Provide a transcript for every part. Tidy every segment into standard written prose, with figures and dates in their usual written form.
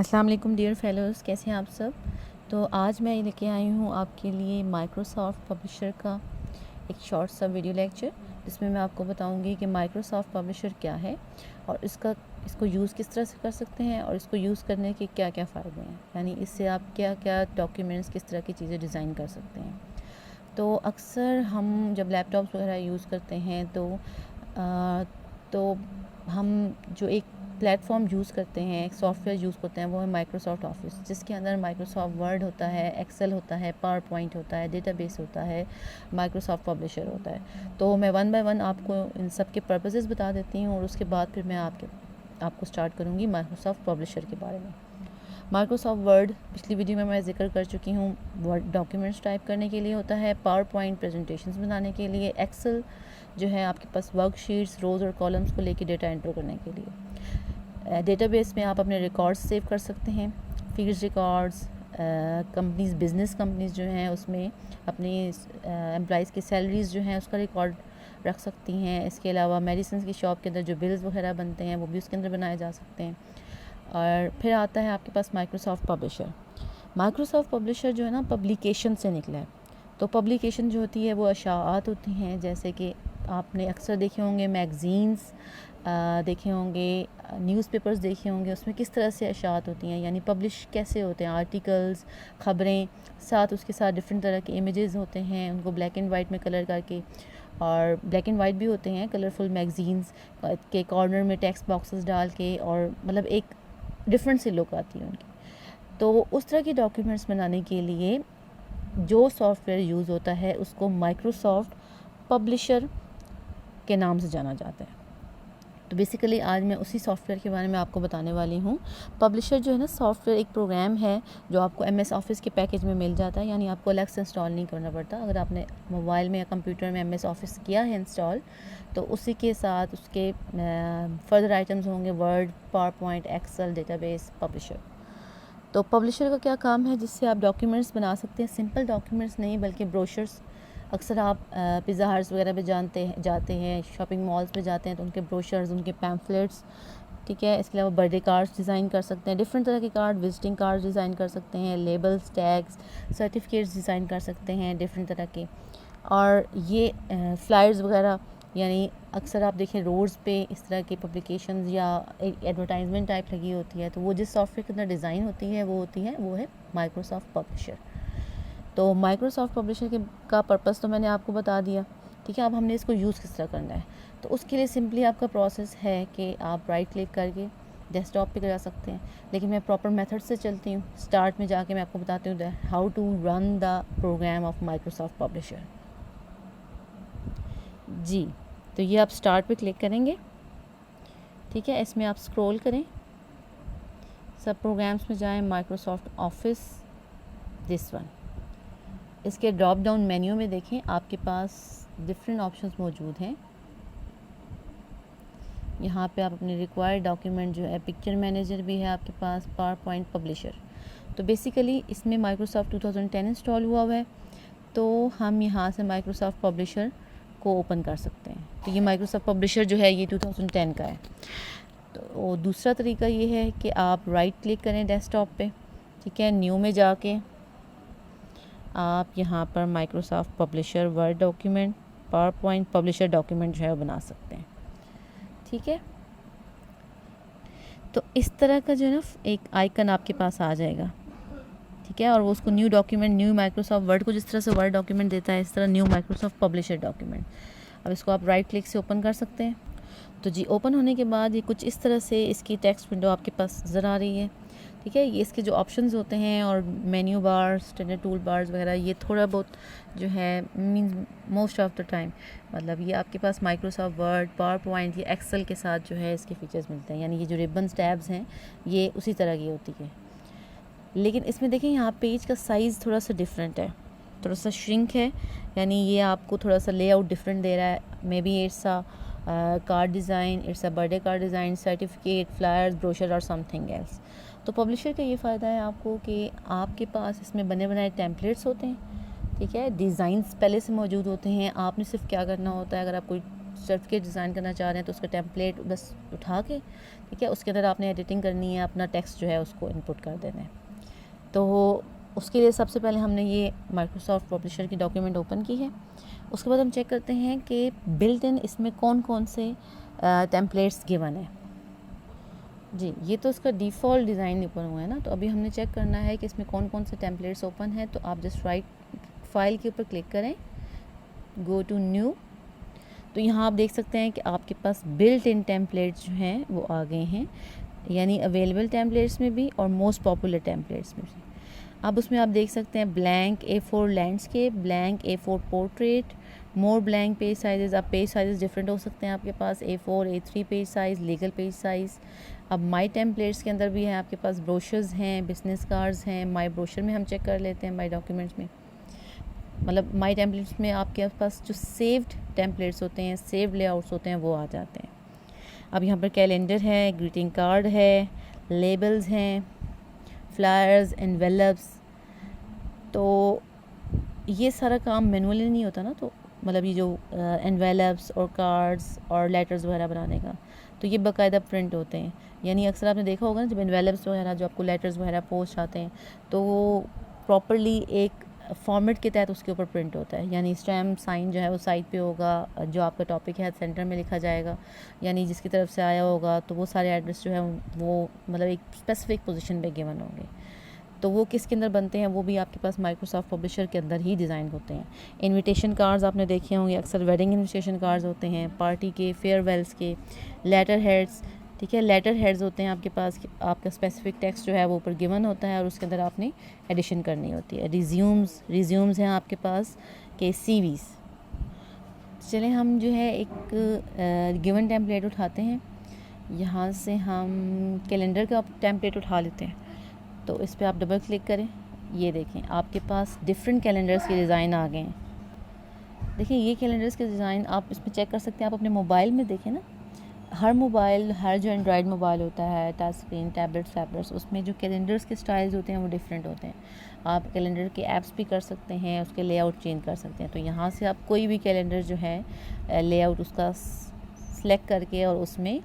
अस्सलाम वालेकुम dear fellows, कैसे हैं आप सब। तो आज मैं लेके आई हूँ आपके लिए माइक्रोसॉफ्ट पब्लिशर का एक शॉर्ट सा वीडियो लेक्चर, जिसमें मैं आपको बताऊंगी कि माइक्रोसॉफ्ट पब्लिशर क्या है और इसको यूज़ किस तरह से कर सकते हैं और इसको यूज़ करने के क्या क्या फ़ायदे हैं, यानी इससे आप क्या क्या डॉक्यूमेंट्स, किस तरह की चीज़ें डिज़ाइन कर सकते हैं। तो अक्सर हम जब लैपटॉप्स वगैरह यूज़ करते हैं आ, तो हम जो एक प्लेटफॉर्म यूज़ करते हैं, एक सॉफ्टवेयर यूज़ करते हैं, वो है माइक्रोसॉफ्ट ऑफिस, जिसके अंदर माइक्रोसॉफ्ट वर्ड होता है, एक्सेल होता है, पावर पॉइंट होता है, डेटाबेस होता है, माइक्रोसॉफ्ट पब्लिशर होता है। तो मैं वन बाय वन आपको इन सब के पर्पसेस बता देती हूँ और उसके बाद फिर मैं आपको स्टार्ट करूँगी माइक्रोसॉफ्ट पब्लिशर के बारे में। माइक्रोसॉफ्ट वर्ड पिछली वीडियो में मैं जिक्र कर चुकी हूँ, वर्ड डॉक्यूमेंट्स टाइप करने के लिए होता है, पावर पॉइंट प्रेजेंटेशंस बनाने के लिए, एक्सेल जो है आपके पास वर्कशीट्स, रोज़ और कॉलम्स को लेके डेटा एंटर करने के लिए। डेटाबेस में आप अपने रिकॉर्ड्स सेव कर सकते हैं, fields records, companies, business companies जो हैं उसमें अपनी एम्प्लॉइज़ की सैलरीज़ जो हैं उसका रिकॉर्ड रख सकती हैं। इसके अलावा मेडिसिन की शॉप के अंदर जो बिल्स वगैरह बनते हैं वो भी उसके अंदर बनाए जा सकते हैं। और फिर आता है आपके पास माइक्रोसॉफ्ट पब्लिशर। माइक्रोसॉफ्ट पब्लिशर जो है ना, पब्लिकेशन से निकला है। तो पब्लिकेशन जो होती है वो अशाआत होती हैं, जैसे कि आपने अक्सर देखे होंगे मैगज़ीन्स देखे होंगे, न्यूज़पेपर्स देखे होंगे, उसमें किस तरह से अशाआत होती हैं, यानी पब्लिश कैसे होते हैं, आर्टिकल्स, ख़बरें, साथ उसके साथ डिफरेंट तरह के इमेजेस होते हैं, उनको ब्लैक एंड वाइट में कलर करके, और ब्लैक एंड वाइट भी होते हैं कलरफुल मैगज़ीन्स के कॉर्नर में टेक्स्ट बॉक्सेस डाल के, और मतलब एक डिफरेंट सी लुक आती है उनकी। तो उस तरह की डॉक्यूमेंट्स बनाने के लिए जो सॉफ्टवेयर यूज़ होता है उसको माइक्रोसॉफ्ट पब्लिशर के नाम से जाना जाता है। तो बेसिकली आज मैं उसी सॉफ्टवेयर के बारे में आपको बताने वाली हूँ। पब्लिशर जो है ना, सॉफ्टवेयर एक प्रोग्राम है जो आपको MS ऑफिस के पैकेज में मिल जाता है, यानी आपको अलग से इंस्टॉल नहीं करना पड़ता। अगर आपने मोबाइल में या कंप्यूटर में MS ऑफिस किया है इंस्टॉल, तो उसी के साथ उसके फर्दर आइटम्स होंगे Word, PowerPoint, Excel, database, Publisher. तो पब्लिशर का क्या काम है, जिससे आप डॉक्यूमेंट्स बना सकते हैं, सिंपल डॉक्यूमेंट्स नहीं बल्कि ब्रोशर्स। अक्सर आप पिज़्ज़ा हट्स वगैरह पे जाते हैं, शॉपिंग मॉल्स पे जाते हैं, तो उनके ब्रोशर्स, उनके पैम्फलेट्स, ठीक है। इसके अलावा बर्थडे कार्ड्स डिज़ाइन कर सकते हैं, डिफरेंट तरह के कार्ड, विजिटिंग कार्ड डिज़ाइन कर सकते हैं, लेबल्स, टैग्स, सर्टिफिकेट्स डिज़ाइन कर सकते हैं डिफरेंट तरह के। और ये फ्लायर्स वगैरह, यानी अक्सर आप देखें रोड्स पे इस तरह की पब्लिकेशंस या एडवर्टाइजमेंट टाइप लगी होती है, तो वो जिस सॉफ्टवेयर के अंदर डिज़ाइन होती है वो है माइक्रोसॉफ्ट पब्लिशर। तो माइक्रोसॉफ्ट पब्लिशर का पर्पस तो मैंने आपको बता दिया, ठीक है। अब हमने इसको यूज़ किस तरह करना है, तो उसके लिए सिंपली आपका प्रोसेस है कि आप राइट क्लिक करके डेस्कटॉप पे करा सकते हैं, लेकिन मैं प्रॉपर मेथड से चलती हूँ। स्टार्ट में जाके मैं आपको बताती हूँ how to run the program of Microsoft Publisher. जी, तो ये आप स्टार्ट पे क्लिक करेंगे, ठीक है। इसमें आप स्क्रॉल करें, सब प्रोग्राम्स में जाएं, माइक्रोसॉफ्ट ऑफिस, दिस वन। इसके ड्रॉप डाउन मेन्यू में देखें, आपके पास डिफरेंट ऑप्शंस मौजूद हैं। यहाँ पे आप अपने रिक्वायर्ड डॉक्यूमेंट जो है, पिक्चर मैनेजर भी है आपके पास, पावर पॉइंट, पब्लिशर। तो बेसिकली इसमें माइक्रोसॉफ्ट 2010 इंस्टॉल हुआ है, तो हम यहाँ से माइक्रोसॉफ्ट पब्लिशर को ओपन कर सकते हैं। तो ये माइक्रोसॉफ्ट पब्लिशर जो है ये 2010 का है। तो दूसरा तरीका ये है कि आप राइट क्लिक करें डेस्कटॉप पे, ठीक है। न्यू में जाके आप यहाँ पर Microsoft publisher word document, power point, publisher document जो है वो बना सकते हैं, ठीक है। तो इस तरह का जो है ना एक आइकन आपके पास आ जाएगा, ठीक है। और वो उसको new document, new Microsoft word को जिस तरह से वर्ड डॉक्यूमेंट देता है, इस तरह न्यू माइक्रोसॉफ्ट पब्लिशर डॉक्यूमेंट। अब इसको आप राइट क्लिक से ओपन कर सकते हैं। तो जी, ओपन होने के बाद ये कुछ इस तरह से इसकी टेक्स्ट विंडो आपके पास नज़र आ रही है, ठीक है। ये इसके जो ऑप्शंस होते हैं और menu bar, standard tool bars वगैरह, ये थोड़ा बहुत जो है means most of the time, मतलब ये आपके पास माइक्रोसॉफ्ट वर्ड, पावर पॉइंट, ये एक्सेल के साथ जो है इसके फीचर्स मिलते हैं, यानी ये जो रिबन्स टैब्स हैं ये उसी तरह की होती है। लेकिन इसमें देखें, यहाँ पेज का साइज़ थोड़ा सा डिफरेंट है, थोड़ा सा श्रिंक है, यानी ये आपको थोड़ा सा लेआउट डिफरेंट दे रहा है। May be it's a card design, it's a birthday card design, certificate, flyers, brochure और समथिंग एल्स। तो पब्लिशर का ये फ़ायदा है आपको कि आपके पास इसमें बने बनाए टेम्पलेट्स होते हैं, ठीक है। डिज़ाइंस पहले से मौजूद होते हैं, आपने सिर्फ क्या करना होता है, अगर आप कोई सर्टिफिकेट डिज़ाइन करना चाह रहे हैं तो उसका टेम्पलेट बस उठा के, ठीक है, उसके अंदर आपने एडिटिंग करनी है, अपना टेक्स्ट जो है उसको इनपुट कर देना है। तो उसके लिए सबसे पहले हमने ये माइक्रोसॉफ्ट पब्लिशर की डॉक्यूमेंट ओपन की है। उसके बाद हम चेक करते हैं कि बिल्ट इन इसमें कौन कौन से टेम्पलेट्स गिवन है। जी, ये तो इसका डिफ़ॉल्ट डिज़ाइन ओपन हुआ है ना, तो अभी हमने चेक करना है कि इसमें कौन कौन से टेम्पलेट्स ओपन है। तो आप जस्ट राइट फाइल के ऊपर क्लिक करें, गो टू न्यू। तो यहाँ आप देख सकते हैं कि आपके पास बिल्ट इन टेम्पलेट्स जो हैं वो आ गए हैं, यानी अवेलेबल टेम्पलेट्स में भी और मोस्ट पॉपुलर टेम्पलेट्स में भी। अब उसमें आप देख सकते हैं blank A4 landscape, blank A4 portrait, more blank page sizes. अब पेज साइजेस डिफरेंट हो सकते हैं आपके पास, A4 A3 page size, legal page size. अब माई टेम्पलेट्स के अंदर भी है आपके पास, ब्रोशर्स हैं, बिजनेस कार्ड्स हैं। माई ब्रोशर में हम चेक कर लेते हैं, माई डॉक्यूमेंट्स में, मतलब माई टेम्पलेट्स में आपके पास जो सेव्ड टेम्पलेट्स होते हैं, सेव्ड लेआउट्स होते हैं, वो आ जाते हैं। अब यहाँ पर कैलेंडर है, ग्रीटिंग कार्ड है, लेबल्स हैं, फ्लायर्स, एनवेलप्स। तो ये सारा काम मैनुअली नहीं होता ना, तो मतलब ये जो एनवेलप्स और कार्ड्स और लेटर्स वगैरह बनाने का, तो ये बाकायदा प्रिंट होते हैं। यानी अक्सर आपने देखा होगा ना, जब एनवेलप्स वगैरह जो आपको लेटर्स वगैरह पोस्ट आते हैं, तो वो प्रॉपरली एक फॉर्मेट के तहत उसके ऊपर प्रिंट होता है। यानी स्टैम्प साइन जो है वो साइड पे होगा, जो आपका टॉपिक है सेंटर में लिखा जाएगा, यानी जिसकी तरफ से आया होगा तो वो सारे एड्रेस जो है वो मतलब एक स्पेसिफिक पोजीशन पे गिवन होंगे। तो वो किसके अंदर बनते हैं, वो भी आपके पास माइक्रोसॉफ्ट पब्लिशर के अंदर ही डिज़ाइन होते हैं। इनविटेशन कार्ड्स आपने देखे होंगे, अक्सर वेडिंग इनविटेशन कार्ड्स होते हैं, पार्टी के, फेयरवेल्स के, लेटर हेड्स, ठीक है, लेटर हेड्स होते हैं आपके पास। आपका स्पेसिफिक टेक्स्ट जो है वो ऊपर गिवन होता है और उसके अंदर आपने एडिशन करनी होती है। रिज्यूम्स हैं आपके पास के CVs। चलें हम जो है एक गिवन टेम्पलेट उठाते हैं, यहाँ से हम कैलेंडर का टेम्पलेट उठा लेते हैं। तो इस पर आप डबल क्लिक करें, ये देखें आपके पास डिफरेंट कैलेंडर्स के डिज़ाइन आ गए हैं। देखिए ये कैलेंडर्स के डिज़ाइन आप इसमें चेक कर सकते हैं। आप अपने मोबाइल में देखें ना, हर मोबाइल, हर जो एंड्रॉयड मोबाइल होता है, टच स्क्रीन, टैबलेट्स, उसमें जो कैलेंडर्स के स्टाइल्स होते हैं वो डिफरेंट होते हैं। आप कैलेंडर के ऐप्स भी कर सकते हैं, उसके लेआउट चेंज कर सकते हैं। तो यहाँ से आप कोई भी कैलेंडर जो है लेआउट उसका सेलेक्ट करके और उसमें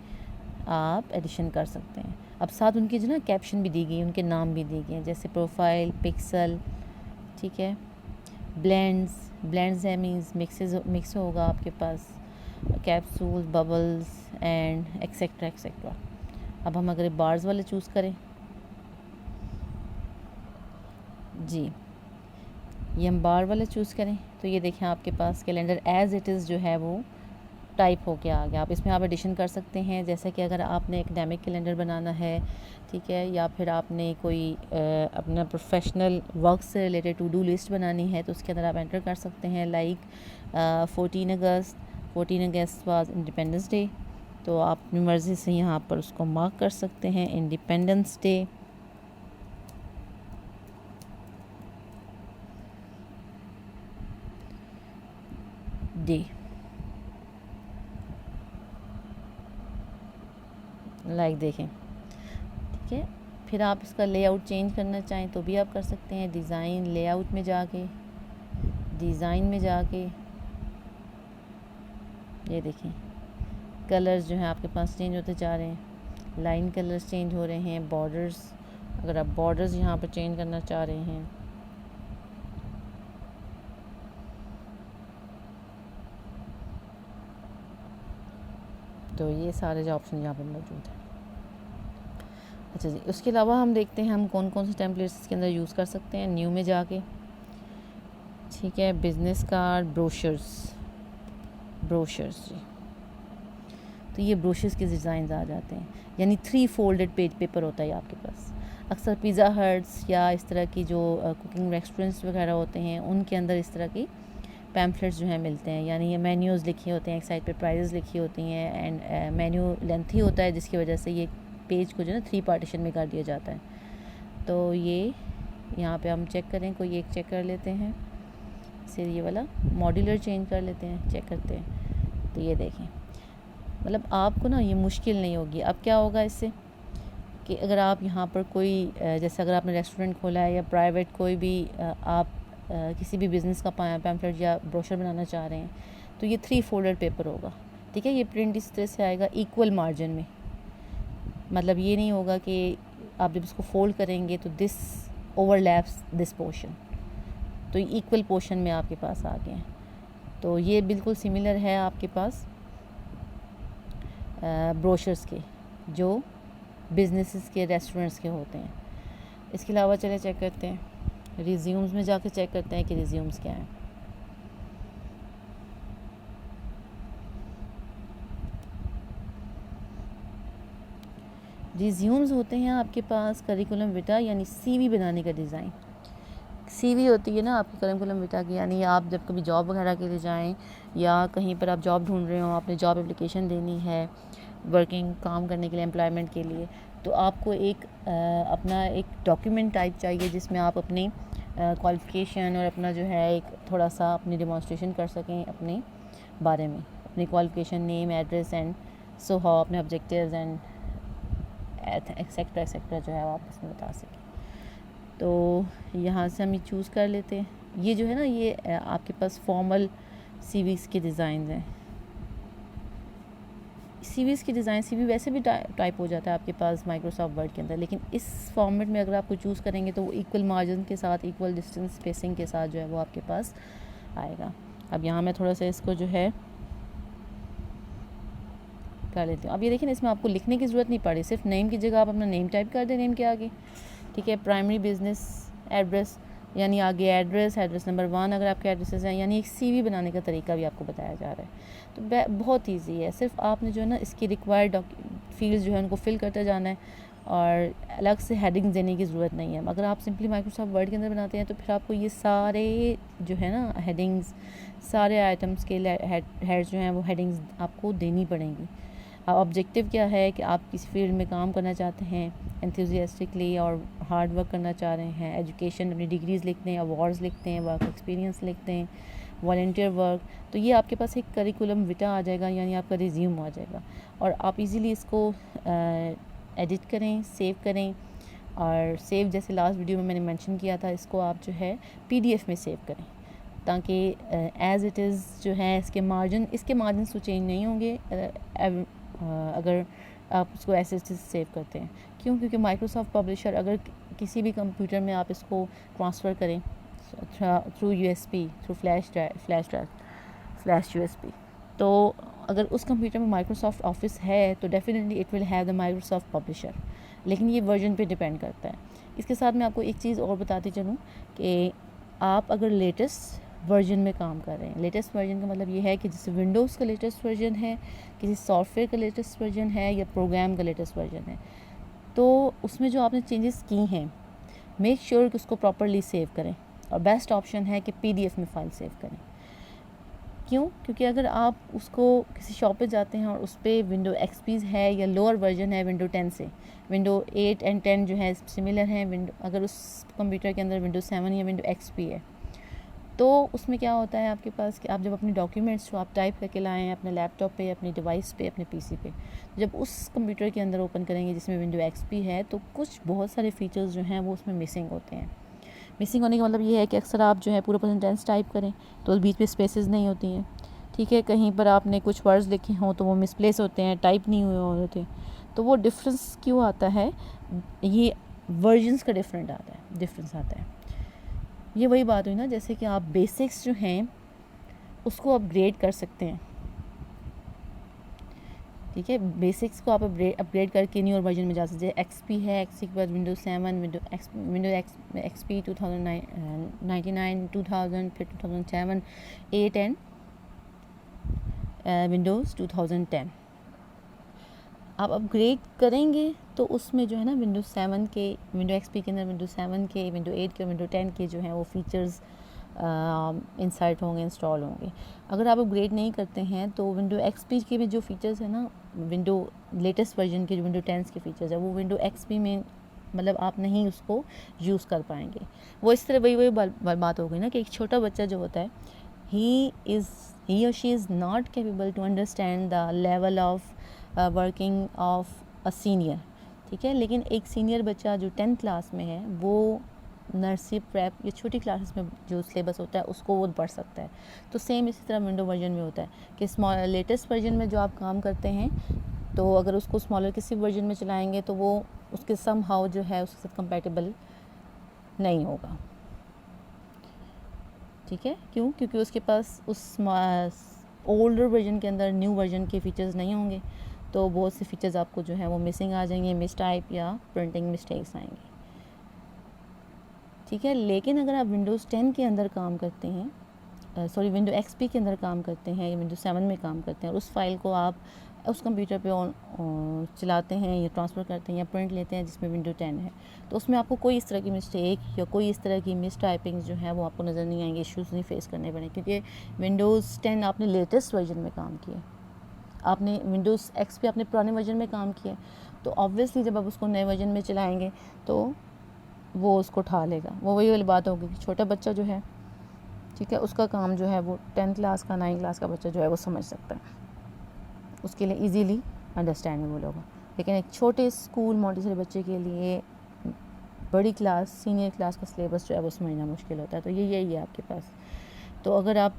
आप एडिशन कर सकते हैं। अब साथ उनकी जो ना कैप्शन भी दी गई, उनके नाम भी दिए गए हैं, जैसे प्रोफाइल, पिक्सल, ठीक है, ब्लेंड्स है मीन्स मिक्स होगा आपके पास, capsule, bubbles and etcetera etcetera. अब हम अगर बार्स वाले चूज़ करें, जी ये हम बार वाले चूज़ करें, तो ये देखें आपके पास कैलेंडर एज़ इट इज़ जो है वो टाइप हो के आ गया। आप इसमें आप एडिशन कर सकते हैं, जैसे कि अगर आपने एकेडमिक कैलेंडर बनाना है, ठीक है, या फिर आपने कोई अपना प्रोफेशनल वर्क से रिलेटेड टू डू लिस्ट बनानी है, तो उसके अंदर आप एंटर कर सकते हैं। Like 14 August was independence day, तो आप अपनी मर्ज़ी से यहाँ पर उसको मार्क कर सकते हैं, इंडिपेंडेंस डे। लाइक देखें, ठीक है। फिर आप इसका लेआउट चेंज करना चाहें तो भी आप कर सकते हैं। डिज़ाइन लेआउट में जाके, ये देखें कलर्स जो हैं आपके पास चेंज होते जा रहे हैं, लाइन कलर्स चेंज हो रहे हैं, बॉर्डर्स, अगर आप बॉर्डर्स यहाँ पर चेंज करना चाह रहे हैं, तो ये सारे जो ऑप्शन यहाँ पर मौजूद हैं। अच्छा जी, उसके अलावा हम देखते हैं हम कौन कौन से टेम्पलेट्स इसके अंदर यूज़ कर सकते हैं। न्यू में जाके, ठीक है, बिज़नेस कार्ड, ब्रोशर्स जी, तो ये ब्रोशर्स के डिज़ाइन आ जाते हैं, यानी 3 फोल्डेड पेज पेपर होता है आपके पास। अक्सर पिज़्ज़ा हट्स या इस तरह की जो कुकिंग रेस्टोरेंट्स वगैरह होते हैं, उनके अंदर इस तरह की पैम्फलेट्स जो हैं मिलते हैं, यानी ये मेन्यूज़ लिखे होते हैं, एक साइड पे प्राइजेस लिखी होती हैं, एंड मेन्यू लेंथी होता है, जिसकी वजह से ये पेज को जो है 3 पार्टीशन में कर दिया जाता है। तो ये यहाँ पे हम चेक करें, कोई एक चेक कर लेते हैं, फिर ये वाला मॉड्यूलर चेंज कर लेते हैं, चेक करते हैं। तो ये देखें, मतलब आपको ना ये मुश्किल नहीं होगी। अब क्या होगा इससे कि अगर आप यहाँ पर कोई जैसे अगर आपने रेस्टोरेंट खोला है या प्राइवेट कोई भी आप किसी भी बिज़नेस का पैम्फलेट या ब्रोशर बनाना चाह रहे हैं, तो ये 3 फोल्डेड पेपर होगा, ठीक है। ये प्रिंट इस तरह से आएगा इक्वल मार्जिन में, मतलब ये नहीं होगा कि आप जब इसको फोल्ड करेंगे तो दिस ओवरलैप्स दिस पोर्शन, तो इक्वल पोर्शन में आपके पास आ गए हैं। तो ये बिल्कुल सिमिलर है आपके पास ब्रोशर्स के जो बिजनेसेस के, रेस्टोरेंट्स के होते हैं। इसके अलावा चले चेक करते हैं रिज्यूम्स में, जाके चेक करते हैं कि रिज्यूम्स क्या हैं। रिज्यूम्स होते हैं आपके पास करिकुलम विटा यानी सीवी बनाने का डिज़ाइन। सीवी होती है ना आपकी करिकुलम विटा की, यानी आप जब कभी जॉब वगैरह के लिए जाएं या कहीं पर आप जॉब ढूंढ रहे हो, आपने जॉब एप्लीकेशन देनी है वर्किंग काम करने के लिए, एम्प्लॉयमेंट के लिए, तो आपको एक अपना एक डॉक्यूमेंट टाइप चाहिए जिसमें आप अपनी क्वालिफ़िकेशन और अपना जो है एक थोड़ा सा अपनी डेमोन्स्ट्रेशन कर सकें अपने बारे में, अपनी qualification, name, address and so how, अपने ऑब्जेक्टिव्स एंड एक्सेट्रा एक्सेट्रा जो है आप इसमें बता सकें। तो यहाँ से हम ये चूज़ कर लेते हैं। ये जो है ना ये आपके पास फॉर्मल सीवीज़ के डिज़ाइन हैं। सीवीज़ की डिज़ाइन, सीवी वैसे भी टाइप हो जाता है आपके पास माइक्रोसॉफ्ट वर्ड के अंदर, लेकिन इस फॉर्मेट में अगर आपको चूज़ करेंगे तो वो इक्वल मार्जिन के साथ, इक्वल डिस्टेंस स्पेसिंग के साथ जो है वो आपके पास आएगा। अब यहाँ मैं थोड़ा सा इसको जो है कर लेती हूँ। अब ये देखिए इसमें आपको लिखने की ज़रूरत नहीं पड़ी, सिर्फ नेम की जगह आप अपना नेम टाइप कर दें नेम के आगे, ठीक है। प्राइमरी बिजनेस एड्रेस यानी आगे एड्रेस नंबर 1 अगर आपके एड्रेसेस हैं, यानी एक सीवी बनाने का तरीका भी आपको बताया जा रहा है। तो बहुत ईजी है, सिर्फ आपने जो है ना इसकी रिक्वायर्ड फील्ड्स जो है उनको फिल करते जाना है और अलग से हेडिंग्स देने की ज़रूरत नहीं है। अगर आप सिंपली माइक्रोसॉफ्ट वर्ड के अंदर बनाते हैं तो फिर आपको ये सारे जो है ना हेडिंग्स, सारे आइटम्स के हेड्स जो हैं वो हेडिंग्स आपको देनी पड़ेंगी। ऑब्जेक्टिव क्या है कि आप किसी फील्ड में काम करना चाहते हैं एंथुसियास्टिकली और हार्ड वर्क करना चाह रहे हैं, एजुकेशन, अपनी डिग्रीज़ लिखते हैं, अवार्ड्स लिखते हैं, वर्क एक्सपीरियंस लिखते हैं, वॉलंटियर वर्क, तो ये आपके पास एक करिकुलम विटा आ जाएगा, यानी आपका रिज्यूम आ जाएगा। और आप इजीली इसको एडिट करें, सेव करें, और सेव जैसे लास्ट वीडियो में मैंने मेंशन किया था, इसको आप जो है PDF में सेव करें ताकि एज़ इट इज़ जो है इसके मार्जिन तो चेंज नहीं होंगे अगर आप उसको ऐसे सेव करते हैं। क्यों? क्योंकि माइक्रोसॉफ्ट पब्लिशर अगर किसी भी कंप्यूटर में आप इसको ट्रांसफ़र करें through USB, through flash USB, तो अगर उस कंप्यूटर में माइक्रोसॉफ्ट ऑफिस है तो definitely it will have the Microsoft publisher, लेकिन ये वर्जन पे डिपेंड करता है। इसके साथ मैं आपको एक चीज़ और बताती चलूँ कि आप अगर लेटेस्ट वर्जन में काम कर रहे हैं, लेटेस्ट वर्जन का मतलब ये है कि जैसे विंडोज़ का लेटेस्ट वर्जन है, किसी सॉफ्टवेयर का लेटेस्ट वर्जन है या प्रोग्राम का लेटेस्ट वर्जन है, तो उसमें जो आपने चेंजेस की हैं मेक श्योर कि उसको प्रॉपरली सेव करें, और बेस्ट ऑप्शन है कि PDF में फ़ाइल सेव करें। क्यों? क्योंकि अगर आप उसको किसी शॉप पे जाते हैं और उस पर विंडो XP है या लोअर वर्जन है विंडो 10 से, विंडो 8 एंड 10 जो है सिमिलर हैं, अगर उस कंप्यूटर के अंदर विंडो 7 या विंडो XP है, तो उसमें क्या होता है आपके पास कि आप जब अपने डॉक्यूमेंट्स जो आप टाइप करके लाएँ अपने लैपटॉप पे, अपनी डिवाइस पे, अपने PC पे, जब उस कंप्यूटर के अंदर ओपन करेंगे जिसमें विंडो XP है, तो कुछ बहुत सारे फीचर्स जो हैं वो उसमें मिसिंग होते हैं। मिसिंग होने का मतलब ये है कि अक्सर आप जो है पूरा प्रेजेंट टेंस टाइप करें तो बीच में स्पेसेस नहीं होती हैं, ठीक है। कहीं पर आपने कुछ वर्ड्स लिखे हों तो वो मिसप्लेस होते हैं, टाइप नहीं हुए होते, तो वो डिफरेंस क्यों आता है? ये वर्जन्स का डिफरेंस आता है। ये वही बात हुई ना, जैसे कि आप बेसिक्स जो हैं उसको अपग्रेड कर सकते हैं, ठीक है। बेसिक्स को आप अपग्रेड करके न्यू वर्जन में जा सकते हैं। XP है, XP के बाद विंडो 7, विंडो XP 2099, 2000, फिर 2007, 8 एंड विंडोज़ 2010 आप अपग्रेड करेंगे तो उसमें जो है ना विंडो 7 के, विंडो XP के अंदर विंडो 7 के, विंडो 8 के, विंडो 10 के जो हैं वो फीचर्स इंसर्ट होंगे, इंस्टॉल होंगे। अगर आप अपग्रेड नहीं करते हैं तो विंडो XP के में जो फीचर्स है ना, विंडो लेटेस्ट वर्जन के जो विंडो 10 के फीचर्स है वो विंडो XP में मतलब आप नहीं उसको यूज़ कर पाएंगे। वो इस तरह वही बात हो गई ना कि एक छोटा बच्चा जो होता है he or she is not capable to understand the level of working of a senior, ठीक है। लेकिन एक सीनियर बच्चा जो 10th क्लास में है वो नर्सरी प्रेप या छोटी क्लासेस में जो सिलेबस होता है उसको वो पढ़ सकता है। तो सेम इसी तरह विंडो वर्जन में होता है कि लेटेस्ट वर्जन में जो आप काम करते हैं, तो अगर उसको स्मॉलर किसी वर्जन में चलाएंगे तो वो उसके सम हाउ जो है उसके साथ कंपैटिबल नहीं होगा। ठीक है, क्यों? क्योंकि उसके पास उस ओल्डर वर्जन के अंदर न्यू वर्जन के फीचर्स नहीं होंगे, तो बहुत से फीचर्स आपको जो है वो मिसिंग आ जाएंगे, मिस टाइप या प्रिंटिंग मिस्टेक्स आएंगे। ठीक है, लेकिन अगर आप विंडोज़ 10 के अंदर काम करते हैं, विंडो XP के अंदर काम करते हैं या विंडो 7 में काम करते हैं और उस फाइल को आप उस कंप्यूटर पे चलाते हैं या ट्रांसफ़र करते हैं या प्रिंट लेते हैं जिसमें विंडो 10 है, तो उसमें आपको कोई इस तरह की मिस्टेक या कोई इस तरह की मिस टाइपिंग जो है वो आपको नज़र नहीं आएंगे, इश्यूज़ नहीं फेस करने पड़े, क्योंकि विंडोज़ 10 आपने लेटेस्ट वर्जन में काम किया, आपने विंडोज़ XP आपने पुराने वर्जन में काम किया, तो ऑब्वियसली जब आप उसको नए वर्जन में चलाएँगे तो वो उसको उठा लेगा। वो वही वाली बात होगी कि छोटा बच्चा जो है, ठीक है, उसका काम जो है वो 10th क्लास का 9th क्लास का बच्चा जो है वो समझ सकता है, उसके लिए इजीली अंडरस्टैंडेबल होगा। लेकिन एक छोटे स्कूल मॉन्टेसरी बच्चे के लिए बड़ी क्लास सीनियर क्लास का सिलेबस जो है वो समझना मुश्किल होता है। तो यही है आपके पास। तो अगर आप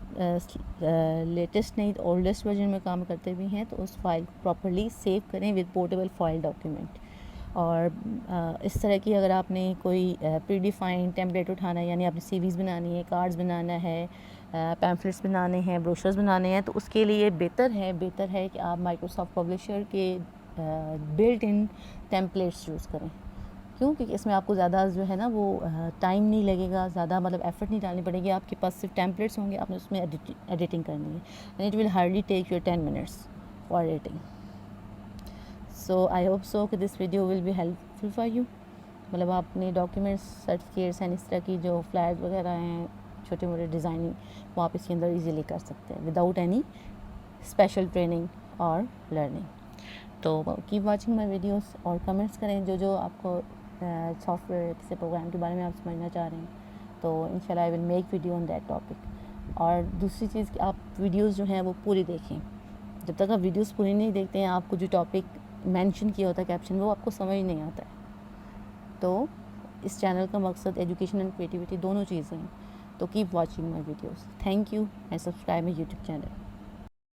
लेटेस्ट नहीं तो ओल्डेस्ट वर्जन में काम करते भी हैं तो उस फाइल को प्रॉपरली सेव करें विद पोर्टेबल फाइल डॉक्यूमेंट। और इस तरह की अगर आपने कोई प्री डिफाइंड टेम्पलेट उठाना है, यानी आपने CVs बनानी है, कार्ड्स बनाना है, पैम्फलेट्स बनाने हैं, ब्रोशर्स बनाने हैं, तो उसके लिए बेहतर है कि आप माइक्रोसॉफ्ट पब्लिशर के बिल्ट इन टेम्पलेट्स यूज़ करें। क्यों? क्योंकि इसमें आपको ज़्यादा जो है ना वो टाइम नहीं लगेगा, ज़्यादा मतलब एफर्ट नहीं डालनी पड़ेगी, आपके पास सिर्फ टेम्पलेट्स होंगे, आपने उसमें एडिटिंग करनी है, and it will hardly take your 10 minutes for editing. So I hope so कि this video will be helpful for you. मतलब आप अपने डॉक्यूमेंट्स, सर्टिफिकेट्स एंड इस तरह की जो फ्लैट्स वगैरह हैं, छोटे मोटे डिज़ाइनिंग, वो आप इसके अंदर इजीली कर सकते हैं विदाउट एनी स्पेशल ट्रेनिंग और लर्निंग। तो कीप वाचिंग माय वीडियोस और कमेंट्स करें जो आपको सॉफ्टवेयर किसी प्रोग्राम के बारे में आप समझना चाह रहे हैं, तो इंशाल्लाह I will make video on that topic. और दूसरी चीज़ कि आप वीडियोस जो हैं वो पूरी देखें। जब तक आप वीडियोस पूरी नहीं देखते हैं, आपको जो टॉपिक मेंशन किया होता है कैप्शन, वो आपको समझ नहीं आता है। तो इस चैनल का मकसद एजुकेशन एंड क्रिएटिविटी दोनों चीज़ें हैं। तो keep watching my videos. Thank you and subscribe my YouTube channel.